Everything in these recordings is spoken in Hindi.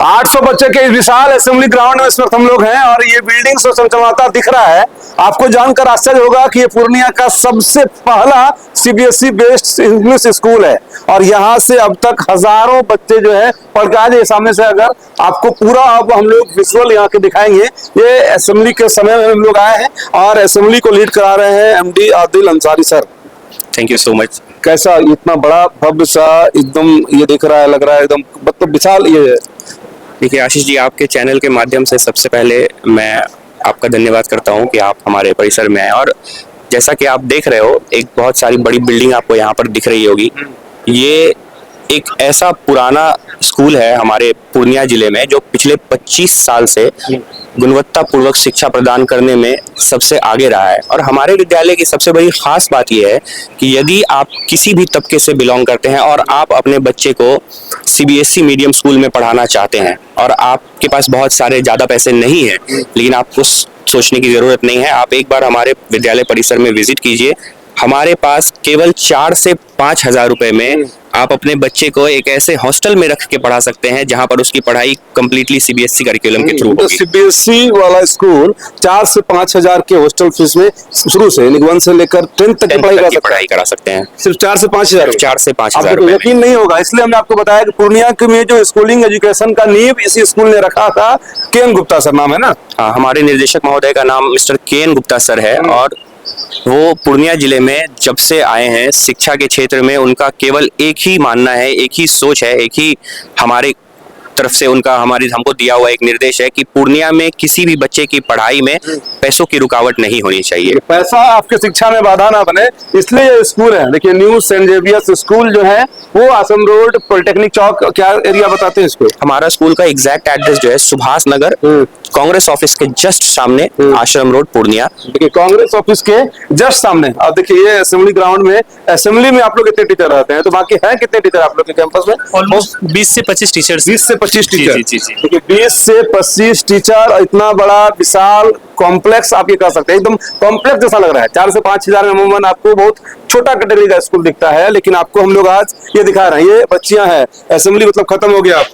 800 बच्चे के इस विशाल असेंबली ग्राउंड में इस वक्त हम लोग हैं और ये बिल्डिंग से चमचमाता दिख रहा है। आपको जानकर आश्चर्य होगा कि ये पूर्णिया का सबसे पहला सीबीएसई बेस्ड इंग्लिश स्कूल है और यहाँ से अब तक हजारों बच्चे जो है पढ़ के आज सामने से अगर आपको पूरा अब हम लोग विजुअल यहाँ के दिखाएंगे। ये असेंबली के समय में हम लोग आए हैं और असेंबली को लीड करा रहे हैं MD Adil Ansari sir. Thank you so much. कैसा इतना बड़ा भव्य सा एकदम ये दिख रहा है, लग रहा है एकदम मतलब विशाल ये है। देखिए आशीष जी, आपके चैनल के माध्यम से सबसे पहले मैं आपका धन्यवाद करता हूं कि आप हमारे परिसर में आए और जैसा कि आप देख रहे हो एक बहुत सारी बड़ी बिल्डिंग आपको यहाँ पर दिख रही होगी। ये एक ऐसा पुराना स्कूल है हमारे पूर्णिया जिले में जो पिछले 25 साल से गुणवत्तापूर्वक शिक्षा प्रदान करने में सबसे आगे रहा है। और हमारे विद्यालय की सबसे बड़ी खास बात यह है कि यदि आप किसी भी तबके से बिलोंग करते हैं और आप अपने बच्चे को सीबीएसई मीडियम स्कूल में पढ़ाना चाहते हैं और आपके पास बहुत सारे ज़्यादा पैसे नहीं हैं, लेकिन आपको सोचने की ज़रूरत नहीं है। आप एक बार हमारे विद्यालय परिसर में विजिट कीजिए। हमारे पास केवल 4 से 5 हजार रुपए में आप अपने बच्चे को एक ऐसे हॉस्टल में रख के पढ़ा सकते हैं जहां पर उसकी पढ़ाई कंप्लीटली सीबीएसई करिकुलम के थ्रू होगी। सीबीएसई वाला स्कूल 4 से 5 हजार के हॉस्टल फीस में शुरू से 1 से लेकर 10 तक की पढ़ाई करा सकते हैं। सिर्फ 4 से 5 हजार। 4 से 5 हजार यकीन नहीं होगा, इसलिए हमने आपको बताया कि पूर्णिया में जो स्कूलिंग एजुकेशन का नींव इसी स्कूल ने रखा था। के.एन. गुप्ता सर नाम है ना? हाँ, हमारे निर्देशक महोदय का नाम मिस्टर के.एन. गुप्ता सर है और वो पूर्णिया जिले में जब से आए हैं शिक्षा के क्षेत्र में उनका केवल एक ही मानना है, एक ही सोच है, एक ही हमारे तरफ से उनका हमको दिया हुआ एक निर्देश है कि पूर्णिया में किसी भी बच्चे की पढ़ाई में पैसों की रुकावट नहीं होनी चाहिए। पैसा आपके शिक्षा में बाधा ना बने, इसलिए ये स्कूल है। देखिए न्यू सेंट जेवियर्स स्कूल जो है वो आसम रोड पॉलिटेक्निक चौक, क्या एरिया बताते हैं इसको? हमारा स्कूल का एग्जैक्ट एड्रेस जो है सुभाष नगर कांग्रेस ऑफिस के जस्ट सामने आश्रम रोड पूर्णिया। देखिए कांग्रेस ऑफिस के जस्ट सामने। अब देखिए ये असेंबली ग्राउंड में, असेंबली में आप लोग कितने टीचर रहते हैं? तो बाकी है कितने टीचर आप लोग के कैंपस में? ऑलमोस्ट 20 से 25 टीचर्स। 20 से 25 टीचर। जी। देखिए 20 से 25 टीचर, इतना बड़ा विशाल कॉम्प्लेक्स आप ये कह सकते हैं, एकदम कॉम्प्लेक्स जैसा लग रहा है। 4 से 5 हजार में अमूमन आपको बहुत छोटा कैटेगरी का स्कूल दिखता है, लेकिन आपको हम लोग आज ये दिखा रहे हैं। ये बच्चियां हैं, असेंबली मतलब खत्म हो गया आप?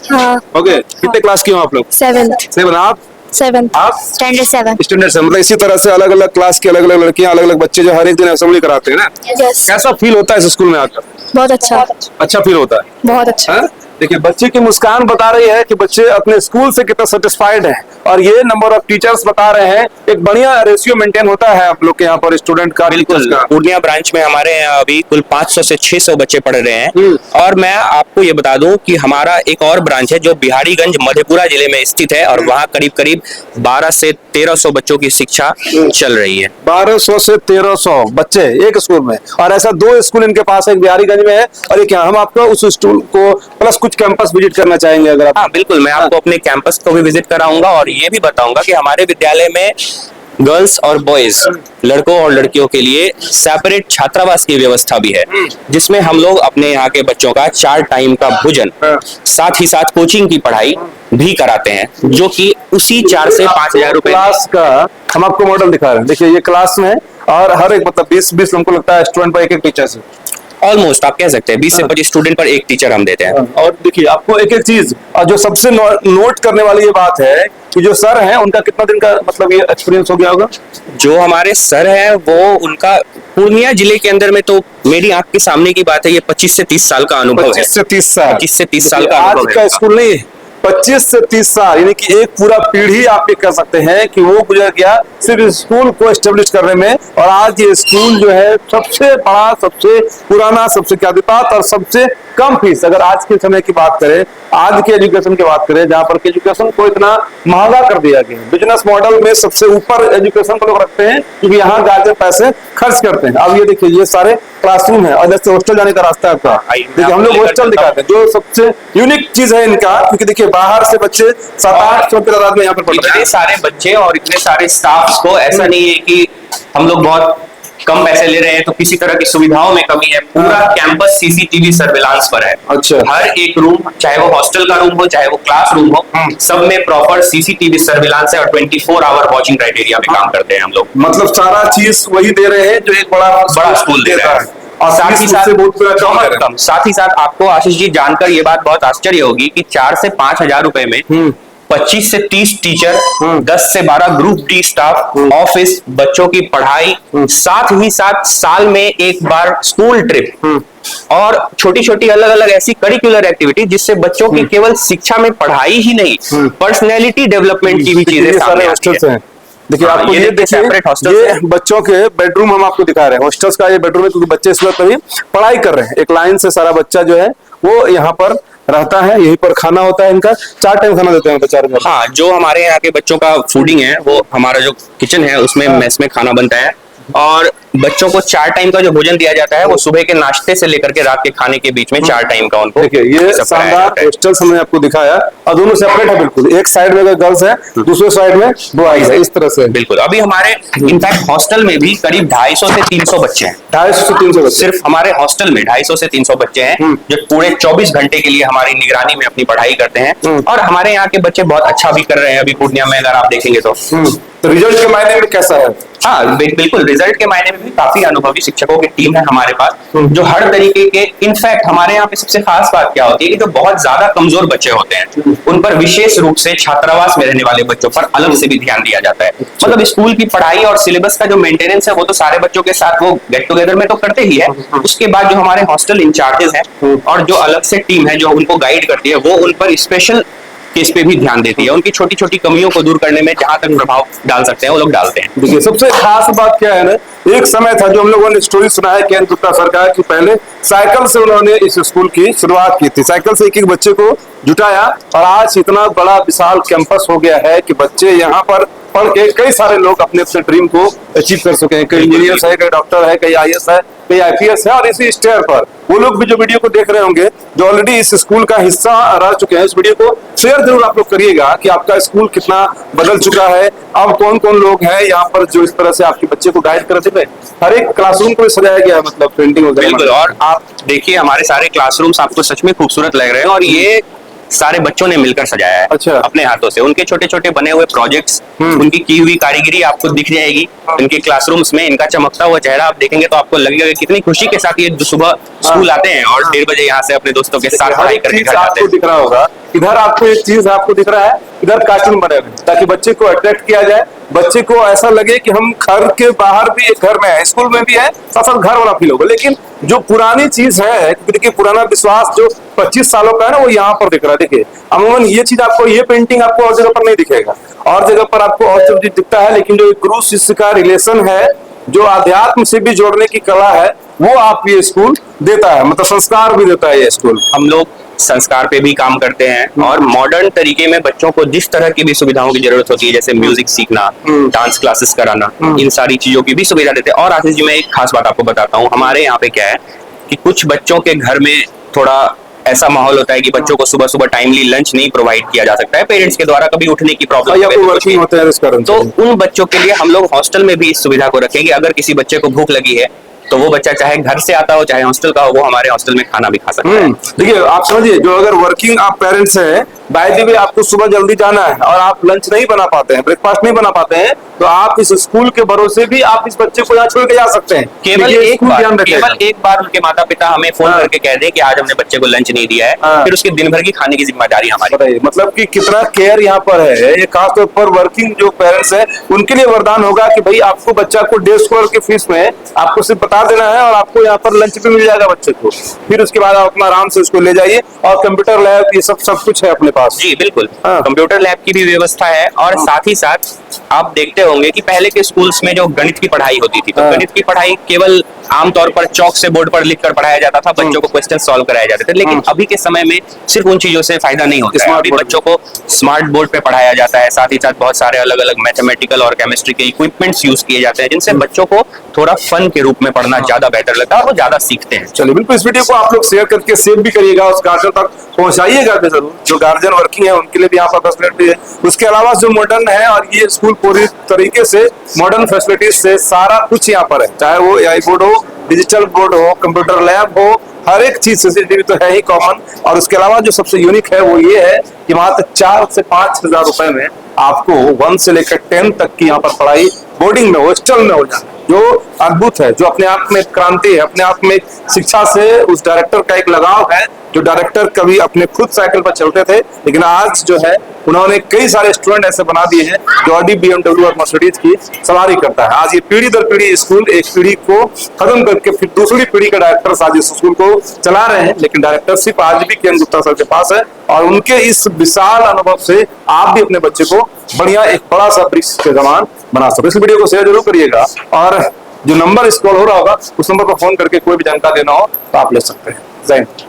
हाँ। ओके, कितने क्लास की हो आप लोग? 7th। आप? 7th। आप? स्टैंडर्ड 7। स्टैंडर्ड 7। मतलब इसी तरह से अलग अलग क्लास की अलग अलग लड़कियां, अलग अलग बच्चे जो हर एक दिन असेंबली कराते हैं ना? यस। कैसा फील होता है इस स्कूल में आकर? बहुत अच्छा। अच्छा फील होता है? बहुत अच्छा। हाँ? देखिए बच्चे की मुस्कान बता रही है कि बच्चे अपने स्कूल से कितना सेटिस्फाइड हैं और ये नंबर ऑफ टीचर्स बता रहे हैं एक बढ़िया रेशियो मेंटेन होता है आप लोग के यहाँ पर स्टूडेंट का। बिल्कुल, पूर्णिया ब्रांच में हमारे यहाँ अभी कुल 500 से 600 बच्चे पढ़ रहे हैं। और मैं आपको ये बता दूं कि हमारा एक और ब्रांच है जो बिहारीगंज मधेपुरा जिले में स्थित है और वहाँ करीब करीब 12 से 1300 बच्चों की शिक्षा चल रही है। 1200 से 1300 बच्चे एक स्कूल में, और ऐसा 2 स्कूल इनके पास है, एक बिहारीगंज में है और एक यहाँ। हम आपको उस स्कूल को प्लस कुछ कैंपस विजिट करना चाहेंगे अगर आप? हाँ बिल्कुल, मैं आपको अपने कैंपस को भी विजिट कराऊंगा और ये भी बताऊंगा कि हमारे विद्यालय में गर्ल्स और बॉयज, लड़कों और लड़कियों के लिए सेपरेट छात्रावास की व्यवस्था भी है, जिसमें हम लोग अपने यहाँ के बच्चों का 4 टाइम का भोजन, साथ ही साथ कोचिंग की पढ़ाई भी कराते हैं, जो कि उसी 4 से 5 हजार रुपए क्लास का हम आपको मॉडल दिखा रहे हैं। देखिए ये क्लास में और हर एक मतलब 20 हमको लगता है स्टूडेंट पर एक टीचर से ऑलमोस्ट आप कह सकते हैं 20 से 25 स्टूडेंट पर एक टीचर हम देते हैं। और देखिए आपको एक एक चीज, और जो सबसे नोट करने वाली ये बात है कि जो सर हैं उनका कितना दिन का मतलब ये एक्सपीरियंस हो गया होगा? जो हमारे सर हैं वो उनका पूर्णिया जिले के अंदर में, तो मेरी आंख के सामने की बात है, ये 25 से 30 साल का अनुभव है। 25 से 30 साल। 25 से 30 साल का अनुभव आज का स्कूल नहीं, 25 से 30 साल, यानी कि एक पूरा पीढ़ी आप ये कह सकते हैं कि वो गुजर गया सिर्फ स्कूल को एस्टेब्लिश करने में। और आज ये स्कूल जो है सबसे बड़ा, सबसे पुराना, सबसे ख्यातिपात और सबसे कम फीस, अगर आज के समय की बात करें, आज के एजुकेशन की बात करें, जहां पर एजुकेशन को इतना महंगा कर दिया गया, बिजनेस मॉडल में सबसे ऊपर एजुकेशन को लोग रखते हैं क्योंकि यहाँ जाके पैसे खर्च करते हैं। अब ये देखिए ये सारे क्लासरूम है और जैसे हॉस्टल जाने का रास्ता है आपका। देखिए हम लोग हॉस्टल दिखाते हैं, जो सबसे यूनिक चीज है इनका, क्योंकि देखिए बाहर से बच्चे 700-800 की तादाद में यहाँ पर पढ़ रहे हैं। इतने सारे बच्चे और इतने सारे स्टाफ को ऐसा नहीं है कि हम लोग बहुत कम पैसे ले रहे हैं तो किसी तरह की सुविधाओं में कमी है। पूरा कैंपस सीसीटीवी सर्विलांस पर है। अच्छा। हर एक रूम, चाहे वो हॉस्टल का रूम हो चाहे वो क्लास रूम हो, सब में प्रॉपर सीसीटीवी सर्विलांस है और 24 आवर वॉचिंग क्राइटेरिया में काम करते हैं हम लोग। मतलब सारा चीज वही दे रहे हैं जो एक बड़ा स्कूल दे रहा है। और साथ ही साथ बहुत कम है। कम, साथ ही साथ आपको आशीष जी जानकर ये बात बहुत आश्चर्य होगी कि 4 से 5 हजार रुपए में 25 से 30 टीचर, 10 से 12 ग्रुप डी स्टाफ, ऑफिस, बच्चों की पढ़ाई, साथ ही साथ साल में एक बार स्कूल ट्रिप और छोटी छोटी अलग अलग ऐसी करिकुलर एक्टिविटी जिससे बच्चों की केवल शिक्षा में पढ़ाई ही नहीं, पर्सनैलिटी डेवलपमेंट की भी चीजें सामने आती हैं। देखिए हाँ, आपको ये ये देखिए देखिए, separate hostels ये हैं। बच्चों के बेडरूम हम आपको दिखा रहे हैं। हॉस्टल्स का ये बेडरूम है क्योंकि बच्चे इस वक्त अभी पढ़ाई कर रहे हैं। एक लाइन से सारा बच्चा जो है वो यहाँ पर रहता है, यहीं पर खाना होता है इनका। 4 टाइम खाना देते हैं बेचारे। हाँ, जो हमारे यहाँ के बच्चों का फूडिंग है वो हमारा जो किचन है उसमें मेस में खाना बनता है और बच्चों को 4 टाइम का जो भोजन दिया जाता है वो सुबह के नाश्ते से लेकर के रात के खाने के बीच में 4 टाइम का उनको देखिए ये सब कराया शानदार जाता है। हॉस्टल्स हमने आपको दिखाया और दोनों सेपरेट है बिल्कुल। एक साइड में अगर गर्ल्स है, दूसरे साइड में बॉयज है, इस तरह से। बिल्कुल, अभी हमारे इनफैक्ट हॉस्टल में भी करीब 250 से 300 बच्चे हैं। 250 से 300 बच्चे। सिर्फ हमारे हॉस्टल में 250 से 300 बच्चे हैं जो पूरे 24 घंटे के लिए हमारी निगरानी में अपनी पढ़ाई करते हैं और हमारे यहाँ के बच्चे बहुत अच्छा भी कर रहे हैं। अभी पूर्णिया में अगर आप देखेंगे तो रिजल्ट के मायने में कैसा है? हाँ, बिल्कुल, रिजल्ट के मायने में भी काफी अनुभवी शिक्षकों की टीम है हमारे पास जो हर तरीके के, इनफैक्ट हमारे यहाँ पे सबसे खास बात क्या होती है कि जो बहुत ज्यादा कमजोर बच्चे होते हैं उन पर विशेष रूप से छात्रावास में रहने वाले बच्चों पर अलग से भी ध्यान दिया जाता है। मतलब स्कूल की पढ़ाई और सिलेबस का जो मेंटेनेंस है वो तो सारे बच्चों के साथ वो गेट टुगेदर में तो करते ही है, उसके बाद जो हमारे हॉस्टल इंचार्जेस हैं और जो अलग से टीम है जो उनको गाइड करती है वो उन पर स्पेशल केस पे भी ध्यान देती है। उनकी छोटी छोटी कमियों को दूर करने में जहां तक प्रभाव डाल सकते हैं वो लोग डालते हैं। देखिए सबसे खास बात क्या है ना, एक समय था जो हम लोगों ने स्टोरी सुना है केंद्र गुप्ता सरकार की, पहले साइकिल से उन्होंने इस स्कूल की शुरुआत की थी। साइकिल से एक एक बच्चे को जुटाया और आज इतना बड़ा विशाल कैंपस हो गया है कि बच्चे यहाँ पर पढ़ के कई सारे लोग अपने अपने ड्रीम को अचीव कर सके हैं। कई इंजीनियर्स है, कई डॉक्टर है, कई आईएएस है, कई आईपीएस है। और इसी स्टेयर पर वो लोग भी जो वीडियो को देख रहे होंगे जो ऑलरेडी इस स्कूल का हिस्सा रह चुके हैं, इस वीडियो को शेयर जरूर आप लोग करिएगा कि आपका स्कूल कितना बदल चुका है। अब कौन कौन लोग हैं यहाँ पर जो इस तरह से आपके बच्चे को गाइड करते हैं। हर एक क्लासरूम को सजाया गया है, मतलब पेंटिंग वगैरह। बिल्कुल, और आप देखिए हमारे सारे क्लासरूम्स आपको सच में खूबसूरत लग रहे हैं और ये सारे बच्चों ने मिलकर सजाया है। अच्छा। अपने हाथों से उनके छोटे छोटे बने हुए प्रोजेक्ट्स, उनकी की हुई कारीगरी आपको दिख जाएगी इनके क्लासरूम्स में। इनका चमकता हुआ चेहरा आप देखेंगे तो आपको लगेगा कि कितनी खुशी के साथ ये सुबह स्कूल आते हैं और 1:30 बजे यहाँ से अपने दोस्तों के साथ पढ़ाई करके घर जाते आपको हैं। दिख रहा होगा, इधर आपको एक चीज आपको दिख रहा है, इधर कार्टून बने हुए ताकि बच्चे को अट्रैक्ट किया जाए, बच्चे को ऐसा लगे कि हम घर के बाहर भी एक घर में है, स्कूल में भी है, साथ साथ घर वाला फील होगा। लेकिन जो पुरानी चीज है, देखिए पुराना विश्वास जो 25 सालों का है ना, वो यहाँ पर दिख रहा है। देखिए अमूमन ये चीज आपको, ये पेंटिंग आपको और जगह पर नहीं दिखेगा, और जगह पर आपको और सब चीज दिखता है, लेकिन जो गुरु शिष्य का रिलेशन है, जो आध्यात्म से भी जोड़ने की कला है, वो आप ये स्कूल देता है, मतलब संस्कार भी देता है ये स्कूल। हम लोग संस्कार पे भी काम करते हैं और मॉडर्न तरीके में बच्चों को जिस तरह की भी सुविधाओं की जरूरत होती है, जैसे म्यूजिक सीखना, डांस क्लासेस कराना, इन सारी चीजों की भी सुविधा देते हैं। और आशीष जी मैं एक खास बात आपको बताता हूँ, हमारे यहाँ पे क्या है कि कुछ बच्चों के घर में थोड़ा ऐसा माहौल होता है कि बच्चों को सुबह सुबह टाइमली लंच नहीं प्रोवाइड किया जा सकता है, पेरेंट्स के द्वारा कभी उठने की प्रॉब्लम वर्किंग होता है इस कारण तो उन बच्चों के लिए हम लोग हॉस्टल में भी इस सुविधा को रखेंगे। अगर किसी बच्चे को भूख लगी है तो वो बच्चा चाहे घर से आता हो चाहे हॉस्टल का हो, वो हमारे हॉस्टल में खाना भी खा सकता है। देखिए आप समझिए, जो अगर वर्किंग आप पेरेंट्स हैं, बाय द वे आपको सुबह जल्दी जाना है और आप लंच नहीं बना पाते हैं, ब्रेकफास्ट नहीं बना पाते हैं, तो आप इस स्कूल के भरोसे भी आप इस बच्चे को यहाँ छोड़ के जा सकते हैं। केवल एक बार उनके माता पिता हमें फोन करके कह दें कि आज हमने बच्चे को लंच नहीं दिया है, फिर उसके दिन भर की खाने की जिम्मेदारी हमारी। बताइए मतलब कि कितना केयर यहाँ पर है। ये खासतौर पर वर्किंग जो पेरेंट्स है उनके लिए वरदान होगा कि भाई आपको बच्चा को 150 स्क्वायर की फीस में आपको सिर्फ बता देना है और आपको यहाँ पर लंच भी मिल जाएगा बच्चे को। फिर उसके बाद आप अपना आराम से उसको ले जाइए, और कंप्यूटर लैब ये सब कुछ है अपने पास। जी बिल्कुल, कंप्यूटर लैब की भी व्यवस्था है। और साथ ही साथ आप देखते होंगे कि पहले के स्कूल्स में जो गणित की पढ़ाई होती थी, तो गणित की पढ़ाई केवल आमतौर पर चौक से बोर्ड पर लिखकर पढ़ाया जाता था, बच्चों को क्वेश्चन सॉल्व कराए जाते थे। लेकिन अभी के समय में सिर्फ उन चीजों से फायदा नहीं होता है, अभी बच्चों को स्मार्ट बोर्ड पे पढ़ाया जाता है। साथ ही साथ बहुत सारे अलग अलग मैथमेटिकल और केमिस्ट्री के इक्विपमेंट्स यूज किए जाते हैं, जिनसे बच्चों को थोड़ा फन के रूप में पढ़ना ज्यादा बेहतर लगता है और वो ज्यादा सीखते हैं। चलिए बिल्कुल, इस वीडियो को आप लोग शेयर करके सेव भी करिएगा, उस गार्जियन तक पहुंचाइएगा भी जरूर। जो गार्जियन वर्किंग है उनके लिए भी यहाँ पर फैसिलिटी है। उसके अलावा जो मॉडर्न है, और ये स्कूल पूरी तरीके से मॉडर्न फैसिलिटीज से सारा कुछ यहाँ पर है, चाहे वो एआई बोर्ड हो, डिजिटल बोर्ड हो, कंप्यूटर लैब हो, हर एक चीज सीसीटीवी तो है ही कॉमन। और उसके अलावा जो सबसे यूनिक है वो ये है कि मात्र 4 से 5 हजार रुपए में आपको 1 से लेकर 10 तक की यहाँ पर पढ़ाई बोर्डिंग में, हॉस्टल में हो जाए। जो अद्भुत है, जो अपने आप में क्रांति है, अपने आप में शिक्षा से उस डायरेक्टर का एक लगाव है। जो डायरेक्टर कभी अपने खुद साइकिल पर चलते थे, लेकिन आज जो है उन्होंने कई सारे स्टूडेंट ऐसे बना दिए हैं जो ऑडी, BMW और मर्सिडीज की सवारी करता है। आज ये पीढ़ी दर पीढ़ी स्कूल एक पीढ़ी को खत्म करके फिर दूसरी पीढ़ी के डायरेक्टर्स आज इस स्कूल को चला रहे हैं, लेकिन डायरेक्टरशिप आज भी किरण गुप्ता सर के पास है। और उनके इस विशाल अनुभव से आप भी अपने बच्चे को बढ़िया एक बड़ा सा वृक्ष के समान बना सकते। इस वीडियो को शेयर जरूर करिएगा, और जो नंबर स्क्रॉल हो रहा होगा उस नंबर पर फोन करके कोई भी जानकारी लेना हो तो आप ले सकते हैं। जय हिंद।